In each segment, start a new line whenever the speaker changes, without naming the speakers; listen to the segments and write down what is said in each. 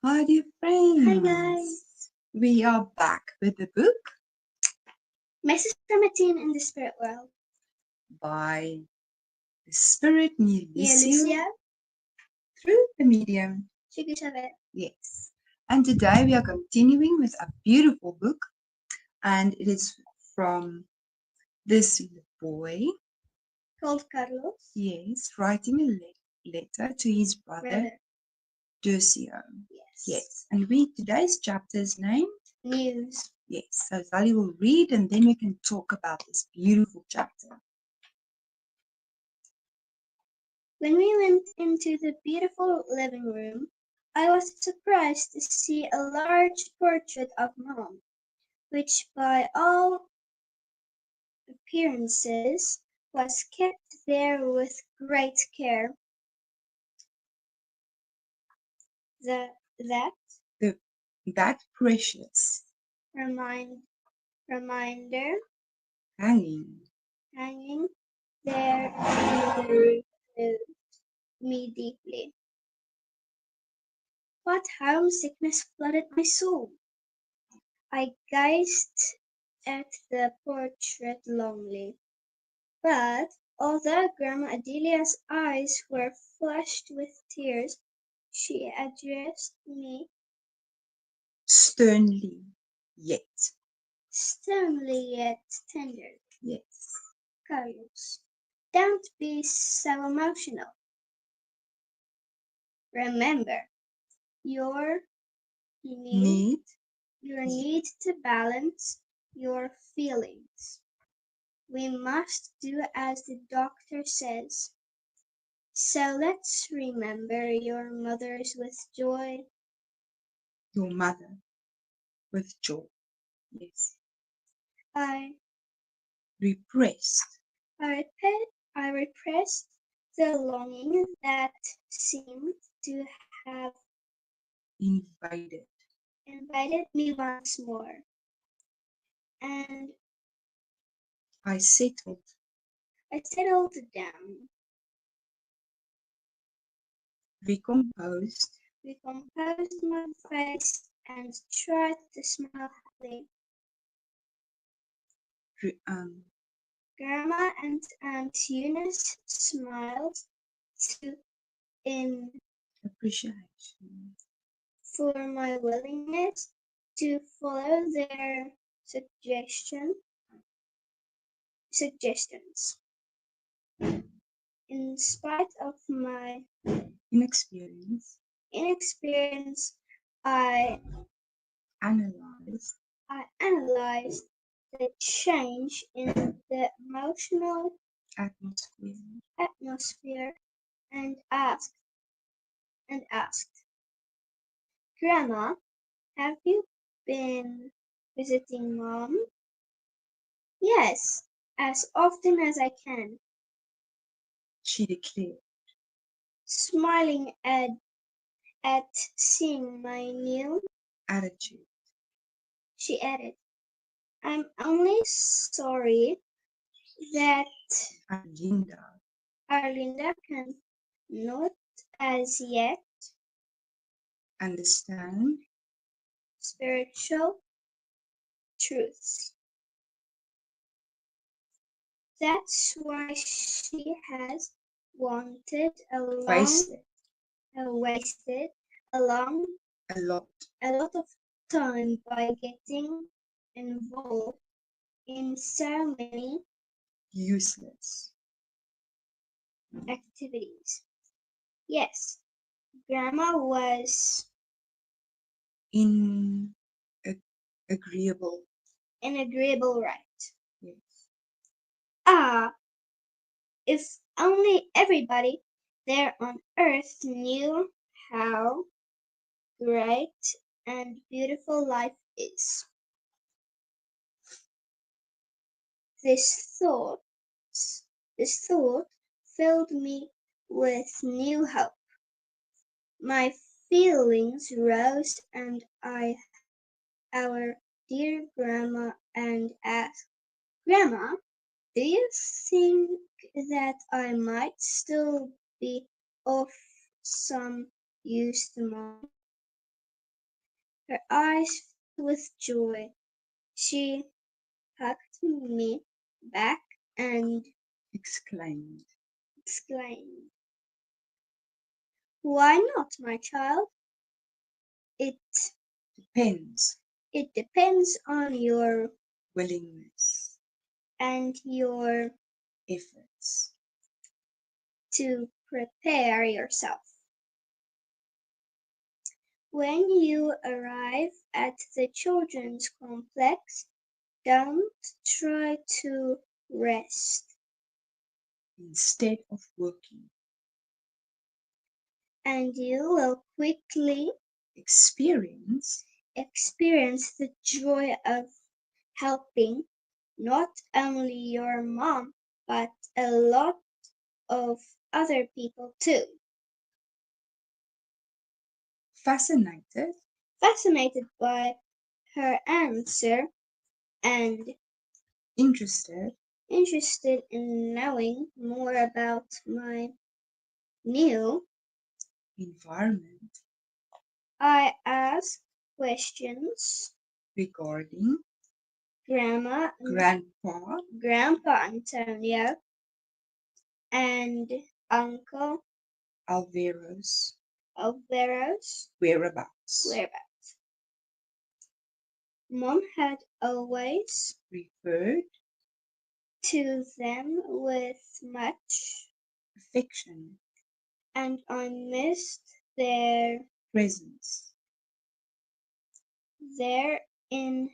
Hi, dear friends.
Hi guys!
We are back with the book
Message from a Teen in the Spirit World.
by the Spirit Neio Lucio
Lucio,
through the medium.
Chico Xavier.
Yes. And today we are continuing with a beautiful book, and it is from this boy.
Called Carlos.
Yes, writing a letter to his brother Lucio. Yes. And read today's chapter's name.
News.
Yes. So Zellie will read, and then we can talk about this beautiful chapter.
When we went into the beautiful living room, I was surprised to see a large portrait of Mom, which by all appearances was kept there with great care.
That precious
reminder
hanging
there in the room moved me deeply. What homesickness flooded my soul. I gazed at the portrait longingly, but although Grandma Adelia's eyes were flushed with tears, she addressed me
sternly yet
tenderly.
Yes.
Carlos, don't be so emotional. Remember your need to balance your feelings. We must do as the doctor says. So let's remember your mothers with joy.
Your mother with joy. Yes.
I
repressed
the longing that seemed to have
invaded
me once more. And
I settled
down,
recomposed
my face and tried to smile happily. Grandma and Aunt Eunice smiled too in
appreciation
for my willingness to follow their suggestions. In spite of my
inexperience,
I
analyzed
the change in the emotional atmosphere and asked, Grandma, have you been visiting Mom? Yes, as often as I can,
she declared,
smiling at seeing my new
attitude.
She added, I'm only sorry that Arlinda can not as yet
understand
spiritual truths. That's why she has wasted a lot of time by getting involved in so many
useless
activities. Yes, Grandma was
agreeable.
An agreeable right.
Yes.
If only everybody there on earth knew how great and beautiful life is. This thought filled me with new hope. My feelings rose and I our dear grandma and asked, Grandma, do you think that I might still be of some use to Mom? Her eyes filled with joy. She hugged me back and
exclaimed,
exclaimed, "Why not, my child? It
depends,
it depends on your
willingness,
and your
efforts.
to prepare yourself. When you arrive at the children's complex, don't try to rest,
Instead of working,
and you will quickly
experience
experience the joy of helping not only your mom, but a lot of other people too.
fascinated,
Fascinated by her answer and
interested,
interested in knowing more about my new,
environment
I asked questions
regarding
Grandma,
Grandpa
Grandpa Antonio, and Uncle
Alvaro's
Alvaro's
whereabouts,
whereabouts. Mom had always
referred
to them with much,
affection,
and I missed their
presence,
there in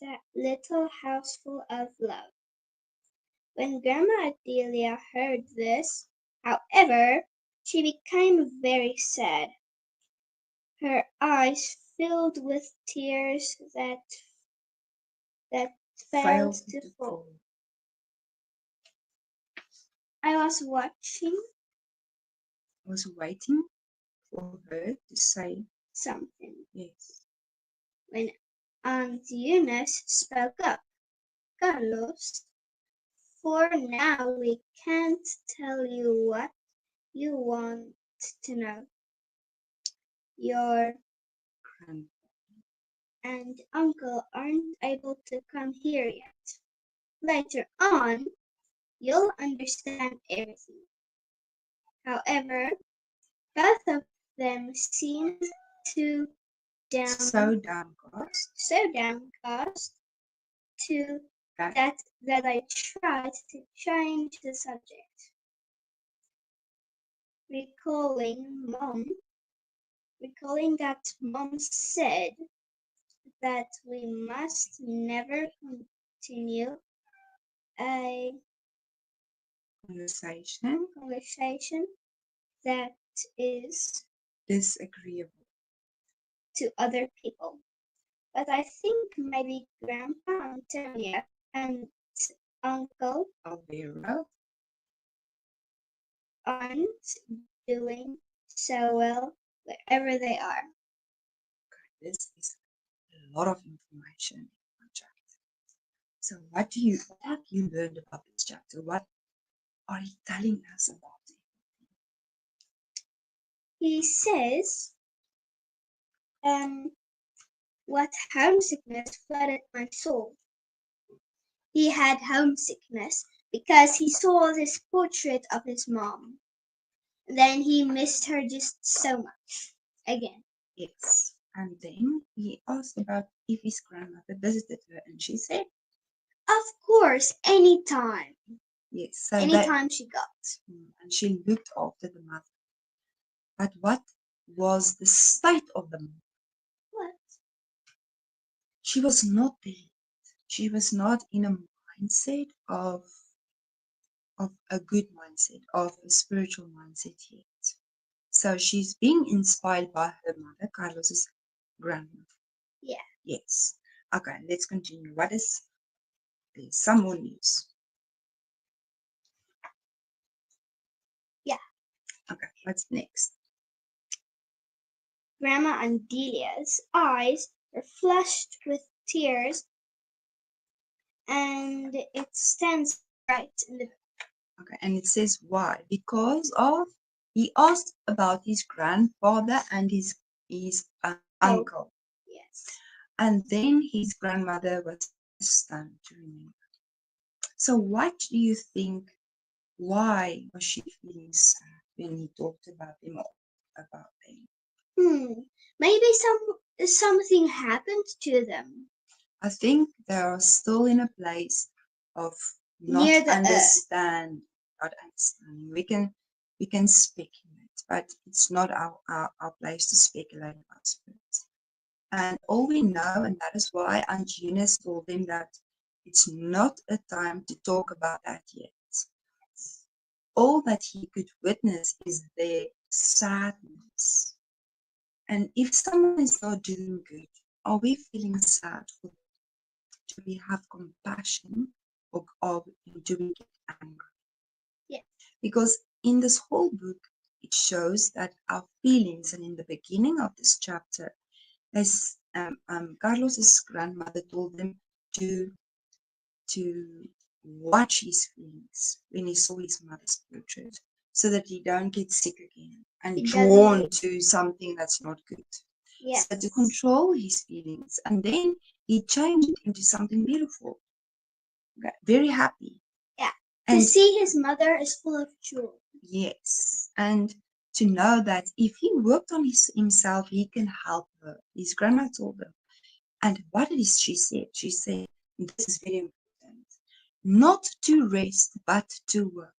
that little house full of love. When Grandma Adelia heard this, however, she became very sad. Her eyes filled with tears that failed
failed
to
to
fall.
fall.
I was watching
I was waiting for her to say
something
yes.
when Aunt Eunice spoke up. Carlos, for now we can't tell you what you want to know. Your
Grandpa
and uncle aren't able to come here yet. Later on, you'll understand everything. However, both of them seemed too
so downcast
downcast to
that
that I tried to change the subject, recalling mom recalling that mom said that we must never continue a conversation that is
disagreeable.
to other people. But I think maybe Grandpa Antonio and Uncle
Alvaro
aren't doing so well wherever they are.
this is a lot of information. So what have you learned about this chapter? What are you telling us about it?
He says, what homesickness flooded my soul. He had homesickness because he saw this portrait of his mom. Then he missed her just so much. Again.
Yes. And then he asked about if his grandmother visited her, and she said,
Of course, anytime.
yes. So
anytime she got.
and she looked after the mother. But what was the state of the mother?
What?
She was not there. She was not in a mindset of a good mindset, of a spiritual mindset yet. So she's being inspired by her mother, Carlos's grandmother.
Yeah.
Yes. Okay, let's continue. What is there's some more news?
Yeah.
Okay, what's next?
Grandma Andelia's eyes were flushed with tears, and it stands right in the book.
Okay, and it says why? Because of he asked about his grandfather and his uncle.
Yeah.
And then his grandmother was stunned to remember. So what do you think? Why was she feeling sad when he talked about them all, about them?
Maybe something happened to them.
I think they are still in a place of not
Near the
understanding. We can speculate, but it's not our place to speculate about spirits. And all we know, and that is why Aunt Eunice told them that it's not a time to talk about that yet. All that he could witness is their sadness. And if someone is not doing good, are we feeling sad for them? Do we have compassion, or do we get angry?
Yeah.
Because in this whole book, it shows that our feelings, and in the beginning of this chapter, as Carlos's grandmother told them to watch his feelings when he saw his mother's portrait, so that he don't get sick again and drawn to something that's not good.
Yes.
So to control his feelings, and then he changed it into something beautiful, very happy.
Yeah.
And
to see his mother is full of joy.
Yes, and to know that if he worked on himself, he can help her. His grandma told him. And what is she said? She said, this is very important, not to rest, but to work.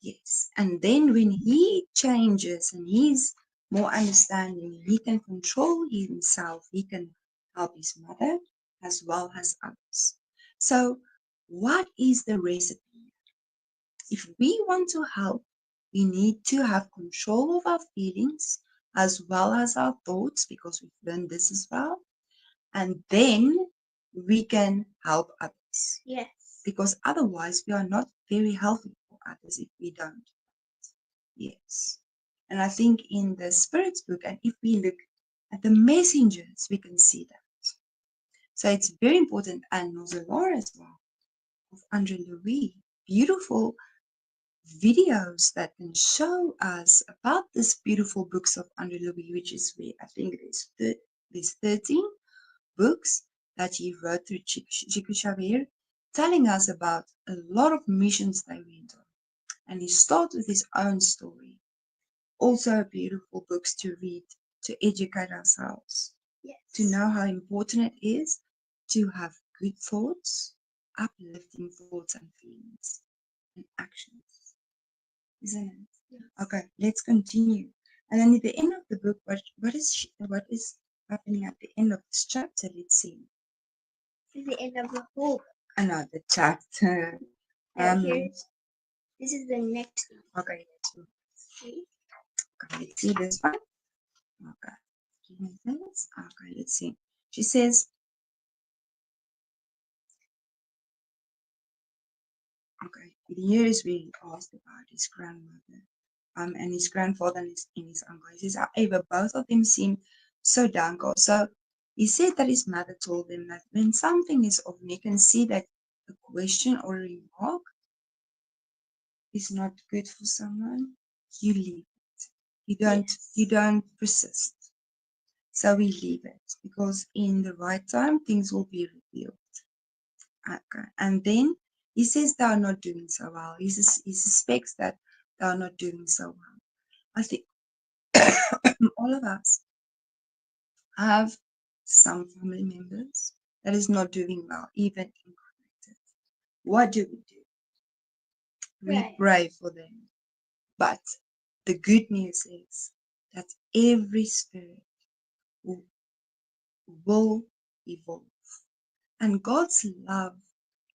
Yes, and then when he changes and he's more understanding, he can control himself, he can help his mother as well as others. So, what is the recipe? If we want to help, we need to have control of our feelings as well as our thoughts, because we've learned this as well. And then we can help others.
Yes.
Because otherwise, we are not very healthy for others if we don't. Yes. And I think in the Spirit's book, and if we look at the messengers, we can see that. So it's very important. And Nozelar as well, of Andre Louis. Beautiful videos that can show us about this beautiful books of Andre Louis, which is where I think there's 13 books that he wrote through Chico Xavier, telling us about a lot of missions they went on. And he starts with his own story. Also beautiful books to read, to educate ourselves,
yes.
To know how important it is to have good thoughts, uplifting thoughts and feelings and actions. Isn't it? Yes. Okay, let's continue. And then at the end of the book, what is happening at the end of this chapter? Let's see.
At the end of the whole book.
Another chapter.
This is the next one.
Okay, let's see this one. Okay, give me this. Okay, let's see. She says, okay, here is where he asked about his grandmother, and his grandfather and his uncle. He says, however, both of them seem so dankbaar. So he said that his mother told him that when something is off, you can see that a question or a remark is not good for someone, you leave it. You don't persist. So we leave it, because in the right time things will be revealed. Okay. And then he says they are not doing so well. He suspects that they are not doing so well. I think all of us have some family members that is not doing well, even in collective. What do? We pray for them. But the good news is that every spirit will evolve. And God's love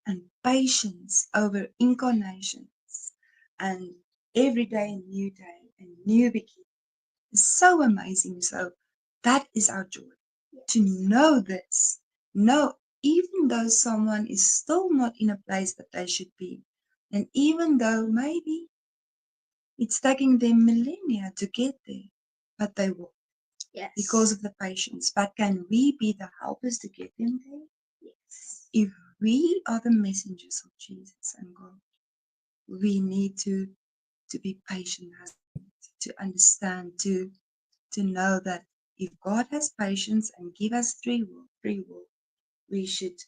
and patience over incarnations and every day a new day, a new beginning is so amazing. So that is our joy. Yes. To know this. Know even though someone is still not in a place that they should be, and even though maybe it's taking them millennia to get there, but they will. Yes. Because of the patience. But can we be the helpers to get them there? Yes. If we are the messengers of Jesus and God, we need to be patient, to understand, to know that if God has patience and give us free will, we should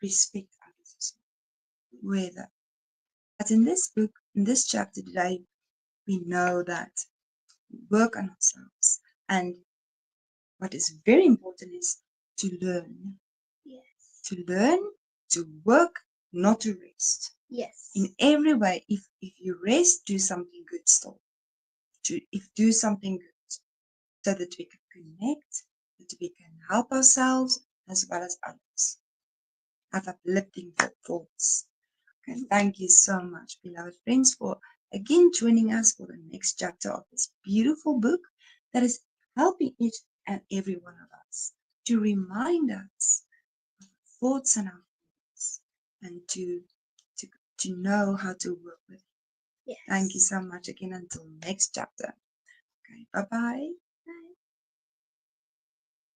respect others as well. Whether, but in this book, in this chapter today, we know that we work on ourselves, and what is very important is to learn.
Yes.
To learn, to work, not to rest.
Yes.
In every way, if you rest, do something good still. Do something good so that we can connect, that we can help ourselves as well as others. Have uplifting thoughts. Okay, thank you so much, beloved friends, for again joining us for the next chapter of this beautiful book that is helping each and every one of us to remind us of our thoughts and our feelings and to, to know how to work with it.
Yes.
Thank you so much again. Until next chapter. Okay, bye bye.